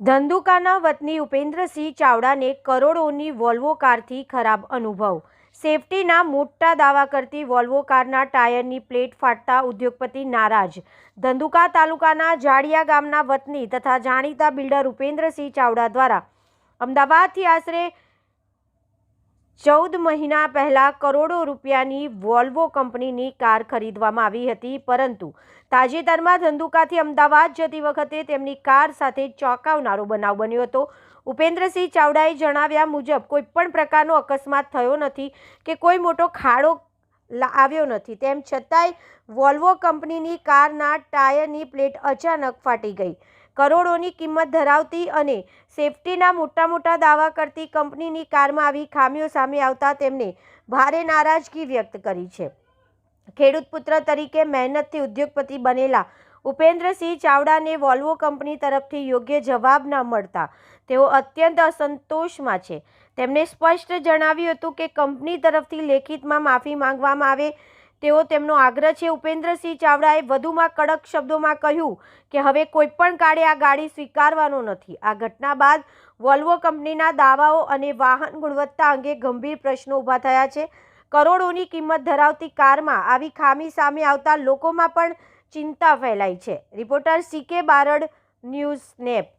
ધંધુકાના વતની ઉપેન્દ્રસિંહ ચાવડાને કરોડોની વોલ્વો કારથી ખરાબ અનુભવ। સેફટીના મોટા દાવા કરતી વોલ્વો કારના ટાયરની પ્લેટ ફાટતા ઉદ્યોગપતિ નારાજ। ધંધુકા તાલુકાના જાડિયા ગામના વતની તથા જાણીતા બિલ્ડર ઉપેન્દ્રસિંહ ચાવડા દ્વારા અમદાવાદથી આશરે 14 મહિના પહેલા કરોડો રૂપિયાની વોલ્વો કંપનીની કાર ખરીદવામાં આવી હતી, પરંતુ તાજેતરમાં ધંધુકાથી અમદાવાદ જતી વખતે તેમની કાર સાથે ચોંકાવનારો બનાવ બન્યો હતો। ઉપેન્દ્રસિંહ ચાવડાએ જણાવ્યા મુજબ કોઈપણ પ્રકારનો અકસ્માત થયો નથી કે કોઈ મોટો ખાડો આવ્યો નથી, તેમ છતાંય વોલ્વો કંપનીની કારના ટાયરની પ્લેટ અચાનક ફાટી ગઈ। કરોડોની કિંમત ધરાવતી અને સેફટીના મોટા દાવા કરતી કંપનીની કારમાં આવી ખામીઓ સામે આવતા તેમણે ભારે નારાજગી વ્યક્ત કરી છે। ખેડૂત પુત્ર તરીકે મહેનતથી ઉદ્યોગપતિ બનેલા ઉપેન્દ્રસિંહ ચાવડાને વોલ્વો કંપની તરફથી યોગ્ય જવાબ ન મળતા તેઓ અત્યંત અસંતોષમાં છે। તેમણે સ્પષ્ટ જણાવ્યું હતું કે કંપની તરફથી લેખિતમાં માફી માંગવામાં આવે તેવો તેમનો આગ્રહ છે। ઉપેન્દ્રસિંહ ચાવડાએ વધુમાં કડક શબ્દોમાં કહ્યું કે હવે કોઈપણ કાળે આ ગાડી સ્વીકારવાનો નથી। આ ઘટના બાદ વોલ્વો કંપનીના દાવાઓ અને વાહન ગુણવત્તા અંગે ગંભીર પ્રશ્નો ઊભા થયા છે। કરોડોની કિંમત ધરાવતી કારમાં આવી ખામી સામે આવતા લોકોમાં પણ ચિંતા ફેલાઈ છે। Reporter CK Barad, news nap.